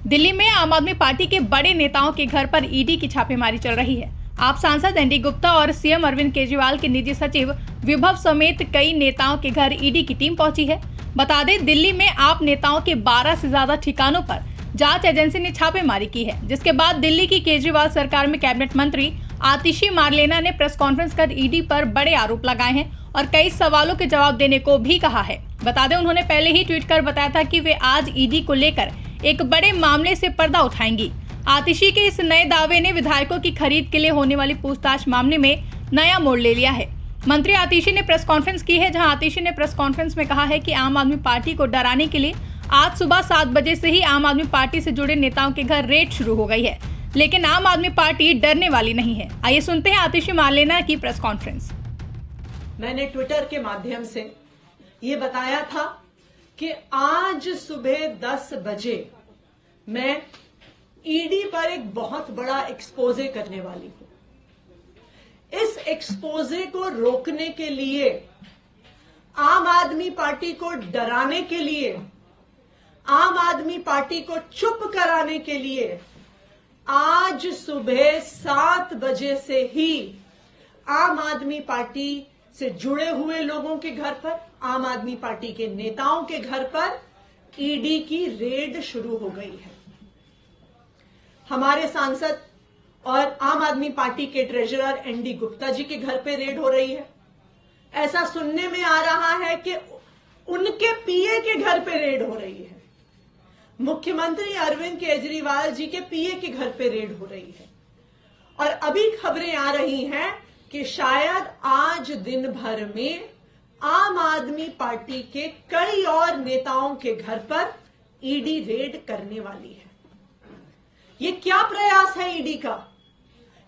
दिल्ली में आम आदमी पार्टी के बड़े नेताओं के घर पर ईडी की छापेमारी चल रही है। आप सांसद एनडी गुप्ता और सीएम अरविंद केजरीवाल के निजी सचिव विभव समेत कई नेताओं के घर ईडी की टीम पहुंची है। बता दें, दिल्ली में आप नेताओं के 12 से ज्यादा ठिकानों पर जांच एजेंसी ने छापेमारी की है, जिसके बाद दिल्ली की केजरीवाल सरकार में कैबिनेट मंत्री आतिशी मारलेना ने प्रेस कॉन्फ्रेंस कर ईडी पर बड़े आरोप लगाए हैं और कई सवालों के जवाब देने को भी कहा है। बता दें, उन्होंने पहले ही ट्वीट कर बताया था कि वे आज ईडी को लेकर एक बड़े मामले से पर्दा उठाएंगी। आतिशी के इस नए दावे ने विधायकों की खरीद के लिए होने वाली पूछताछ मामले में नया मोड़ ले लिया है। मंत्री आतिशी ने प्रेस कॉन्फ्रेंस की है, जहां आतिशी ने प्रेस कॉन्फ्रेंस में कहा है कि आम आदमी पार्टी को डराने के लिए आज सुबह 7 बजे से ही आम आदमी पार्टी से जुड़े नेताओं के घर रेड शुरू हो गई है, लेकिन आम आदमी पार्टी डरने वाली नहीं है। आइए सुनते हैं आतिशी मारलेना की प्रेस कॉन्फ्रेंस। मैंने ट्विटर के माध्यम से ये बताया था कि आज सुबह 10 बजे मैं ईडी पर एक बहुत बड़ा एक्सपोजे करने वाली हूं। इस एक्सपोजे को रोकने के लिए, आम आदमी पार्टी को डराने के लिए, आम आदमी पार्टी को चुप कराने के लिए आज सुबह 7 बजे से ही आम आदमी पार्टी से जुड़े हुए लोगों के घर पर, आम आदमी पार्टी के नेताओं के घर पर ईडी की रेड शुरू हो गई है। हमारे सांसद और आम आदमी पार्टी के ट्रेजरर एनडी गुप्ता जी के घर पे रेड हो रही है। ऐसा सुनने में आ रहा है कि उनके पीए के घर पे रेड हो रही है। मुख्यमंत्री अरविंद केजरीवाल जी के पीए के घर पे रेड हो रही है। और अभी खबरें आ रही हैं कि शायद आज दिन भर में आम आदमी पार्टी के कई और नेताओं के घर पर ईडी रेड करने वाली है। ये क्या प्रयास है ईडी का?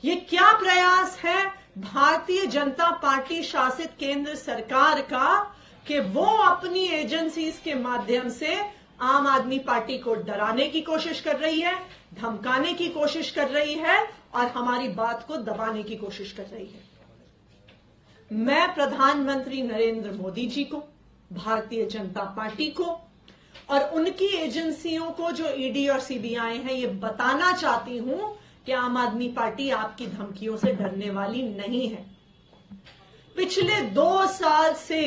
ये क्या प्रयास है भारतीय जनता पार्टी शासित केंद्र सरकार का कि वो अपनी एजेंसीज के माध्यम से आम आदमी पार्टी को डराने की कोशिश कर रही है, धमकाने की कोशिश कर रही है और हमारी बात को दबाने की कोशिश कर रही है। मैं प्रधानमंत्री नरेंद्र मोदी जी को, भारतीय जनता पार्टी को और उनकी एजेंसियों को जो ईडी और सीबीआई हैं, ये बताना चाहती हूं कि आम आदमी पार्टी आपकी धमकियों से डरने वाली नहीं है। पिछले 2 साल से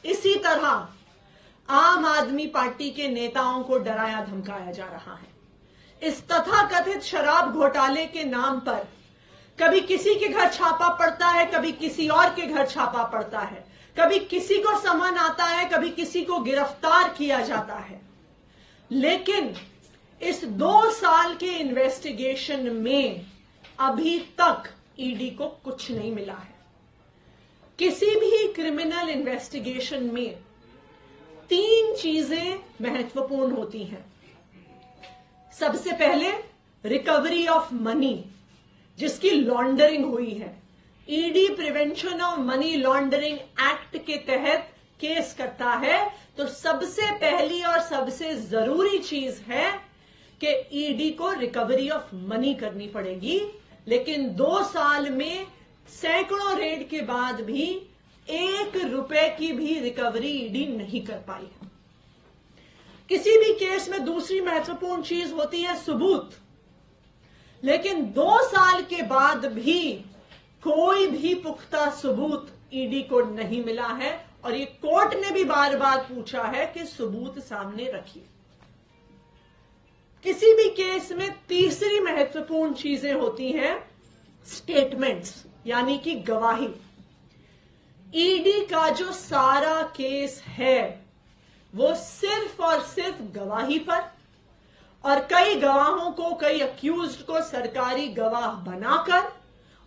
इसी तरह आम आदमी पार्टी के नेताओं को डराया धमकाया जा रहा है। इस तथाकथित शराब घोटाले के नाम पर कभी किसी के घर छापा पड़ता है, कभी किसी और के घर छापा पड़ता है, कभी किसी को समन आता है, कभी किसी को गिरफ्तार किया जाता है। लेकिन इस 2 साल के इन्वेस्टिगेशन में अभी तक ईडी को कुछ नहीं मिला है। किसी भी क्रिमिनल इन्वेस्टिगेशन में 3 चीजें महत्वपूर्ण होती हैं। सबसे पहले रिकवरी ऑफ मनी, जिसकी लॉन्ड्रिंग हुई है। ED prevention of money laundering act के तहत केस करता है तो सबसे पहली और सबसे जरूरी चीज है कि ईडी को रिकवरी ऑफ मनी करनी पड़ेगी। लेकिन 2 साल में सैकड़ों रेड के बाद भी 1 रुपए की भी रिकवरी ईडी नहीं कर पाई है। किसी भी केस में दूसरी महत्वपूर्ण चीज होती है सबूत। लेकिन 2 साल के बाद भी कोई भी पुख्ता सबूत ईडी को नहीं मिला है और ये कोर्ट ने भी बार बार पूछा है कि सबूत सामने रखिए। किसी भी केस में तीसरी महत्वपूर्ण चीजें होती हैं स्टेटमेंट्स, यानी कि गवाही। ईडी का जो सारा केस है वो सिर्फ और सिर्फ गवाही पर और कई गवाहों को, कई अक्यूज्ड को सरकारी गवाह बनाकर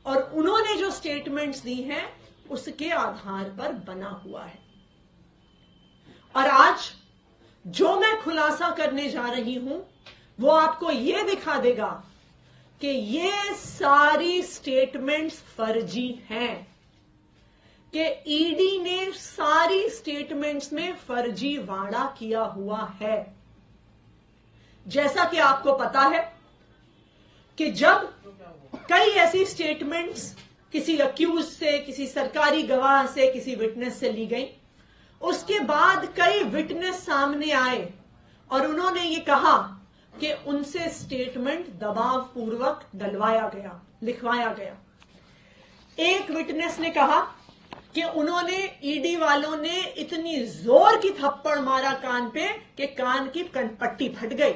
और उन्होंने जो स्टेटमेंट्स दी हैं उसके आधार पर बना हुआ है। और आज जो मैं खुलासा करने जा रही हूं वो आपको ये दिखा देगा कि ये सारी स्टेटमेंट्स फर्जी हैं, कि ईडी ने सारी स्टेटमेंट्स में फर्जीवाड़ा किया हुआ है। जैसा कि आपको पता है कि जब कई ऐसी स्टेटमेंट्स किसी अक्यूज से, किसी सरकारी गवाह से, किसी विटनेस से ली गई, उसके बाद कई विटनेस सामने आए और उन्होंने ये कहा कि उनसे स्टेटमेंट दबाव पूर्वक डलवाया गया, लिखवाया गया। एक विटनेस ने कहा कि उन्होंने ईडी वालों ने इतनी जोर की थप्पड़ मारा कान पे कि कान की कनपट्टी फट गई।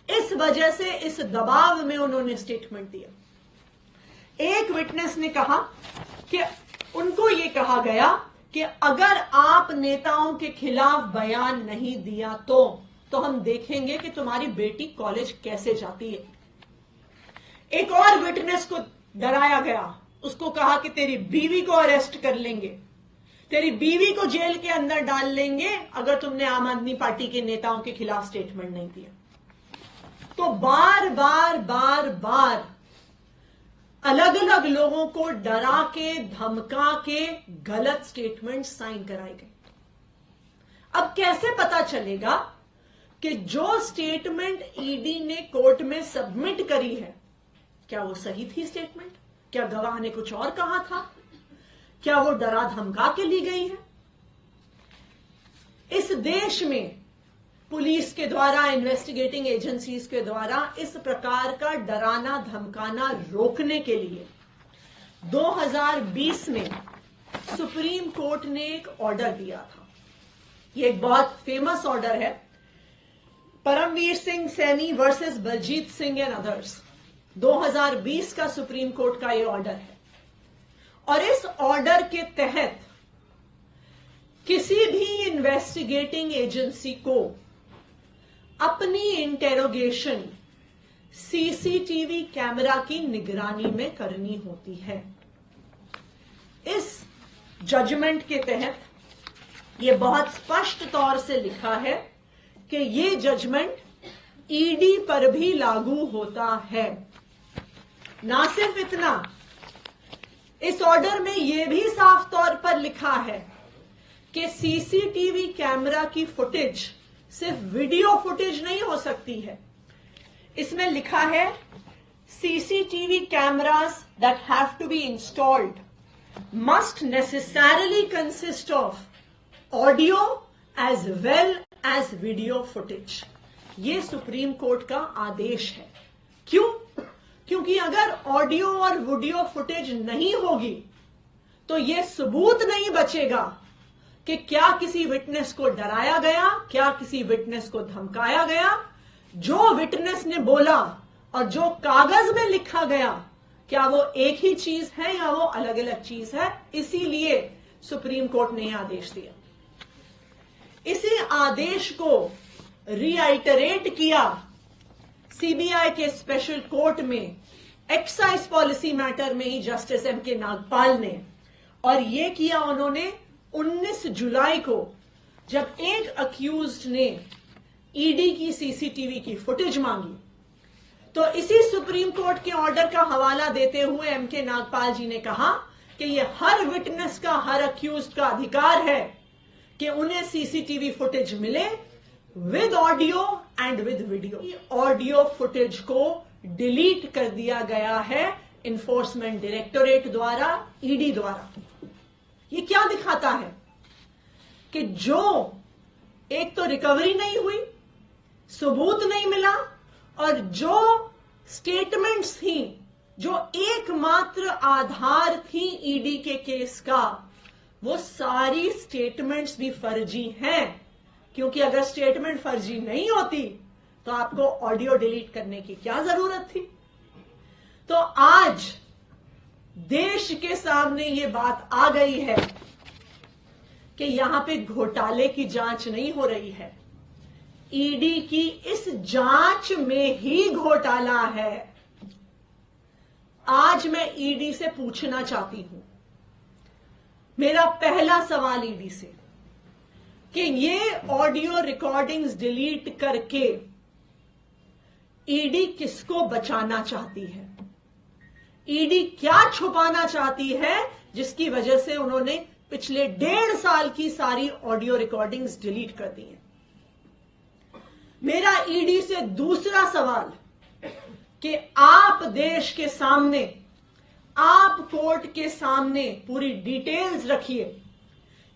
इस वजह से इस दबाव में उन्होंने स्टेटमेंट दिया। एक विटनेस ने कहा कि उनको यह कहा गया कि अगर आप नेताओं के खिलाफ बयान नहीं दिया तो हम देखेंगे कि तुम्हारी बेटी कॉलेज कैसे जाती है। एक और विटनेस को डराया गया, उसको कहा कि तेरी बीवी को अरेस्ट कर लेंगे, तेरी बीवी को जेल के अंदर डाल लेंगे अगर तुमने आम आदमी पार्टी के नेताओं के खिलाफ स्टेटमेंट नहीं दिया। तो बार बार अलग अलग लोगों को डरा के धमका के गलत स्टेटमेंट साइन कराए गए। अब कैसे पता चलेगा कि जो स्टेटमेंट ईडी ने कोर्ट में सबमिट करी है क्या वो सही थी स्टेटमेंट? क्या गवाह ने कुछ और कहा था? क्या वो डरा धमका के ली गई है? इस देश में पुलिस के द्वारा, इन्वेस्टिगेटिंग एजेंसीज के द्वारा इस प्रकार का डराना धमकाना रोकने के लिए 2020 में सुप्रीम कोर्ट ने एक ऑर्डर दिया था। ये एक बहुत फेमस ऑर्डर है, Paramvir Singh Saini versus Baljeet Singh and others. 2020 का सुप्रीम कोर्ट का ये ऑर्डर है और इस ऑर्डर के तहत किसी भी इन्वेस्टिगेटिंग एजेंसी को अपनी इंटेरोगेशन सीसीटीवी कैमरा की निगरानी में करनी होती है। इस जजमेंट के तहत यह बहुत स्पष्ट तौर से लिखा है कि यह जजमेंट ईडी पर भी लागू होता है। ना सिर्फ इतना, इस ऑर्डर में यह भी साफ तौर पर लिखा है कि सीसीटीवी कैमरा की फुटेज सिर्फ वीडियो फुटेज नहीं हो सकती है। इसमें लिखा है CCTV cameras that have to be installed must necessarily consist of audio as well as video footage. ये सुप्रीम कोर्ट का आदेश है। क्यों? क्योंकि अगर ऑडियो और वीडियो फुटेज नहीं होगी तो यह सबूत नहीं बचेगा कि क्या किसी विटनेस को डराया गया, क्या किसी विटनेस को धमकाया गया। जो विटनेस ने बोला और जो कागज में लिखा गया क्या वो एक ही चीज है या वो अलग अलग चीज है। इसीलिए सुप्रीम कोर्ट ने यह आदेश दिया। इसी आदेश को रीआइटरेट किया सीबीआई के स्पेशल कोर्ट में एक्साइज पॉलिसी मैटर में ही जस्टिस एमके नागपाल ने, और यह किया उन्होंने 19 जुलाई को, जब एक अक्यूज्ड ने ईडी की सीसीटीवी की फुटेज मांगी। तो इसी सुप्रीम कोर्ट के ऑर्डर का हवाला देते हुए एमके नागपाल जी ने कहा कि यह हर विटनेस का, हर अक्यूज्ड का अधिकार है कि उन्हें सीसीटीवी फुटेज मिले with audio and with video. Audio footage को डिलीट कर दिया गया है इन्फोर्समेंट डायरेक्टोरेट द्वारा, ईडी द्वारा। ये क्या दिखाता है कि जो एक तो रिकवरी नहीं हुई, सबूत नहीं मिला, और जो स्टेटमेंट्स थी, जो एकमात्र आधार थी ईडी के केस का, वो सारी स्टेटमेंट्स भी फर्जी हैं। क्योंकि अगर स्टेटमेंट फर्जी नहीं होती तो आपको ऑडियो डिलीट करने की क्या जरूरत थी। तो आज देश के सामने ये बात आ गई है कि यहां पे घोटाले की जांच नहीं हो रही है, ईडी की इस जांच में ही घोटाला है। आज मैं ईडी से पूछना चाहती हूं, मेरा पहला सवाल ईडी से, कि ये ऑडियो रिकॉर्डिंग्स डिलीट करके ईडी किसको बचाना चाहती है? ईडी क्या छुपाना चाहती है जिसकी वजह से उन्होंने पिछले 1.5 साल की सारी ऑडियो रिकॉर्डिंग्स डिलीट कर दी हैं? मेरा ईडी से दूसरा सवाल कि आप देश के सामने, आप कोर्ट के सामने पूरी डिटेल्स रखिए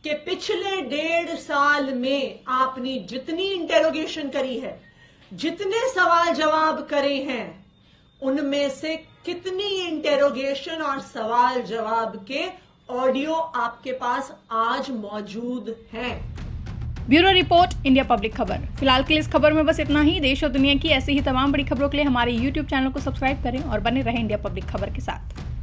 कि पिछले 1.5 साल में आपने जितनी इंटेरोगेशन करी है, जितने सवाल जवाब करे हैं उनमें से कितनी इंटेरोगेशन और सवाल जवाब के ऑडियो आपके पास आज मौजूद हैं? ब्यूरो रिपोर्ट, इंडिया पब्लिक खबर। फिलहाल के लिए इस खबर में बस इतना ही। देश और दुनिया की ऐसी ही तमाम बड़ी खबरों के लिए हमारे YouTube चैनल को सब्सक्राइब करें और बने रहें इंडिया पब्लिक खबर के साथ।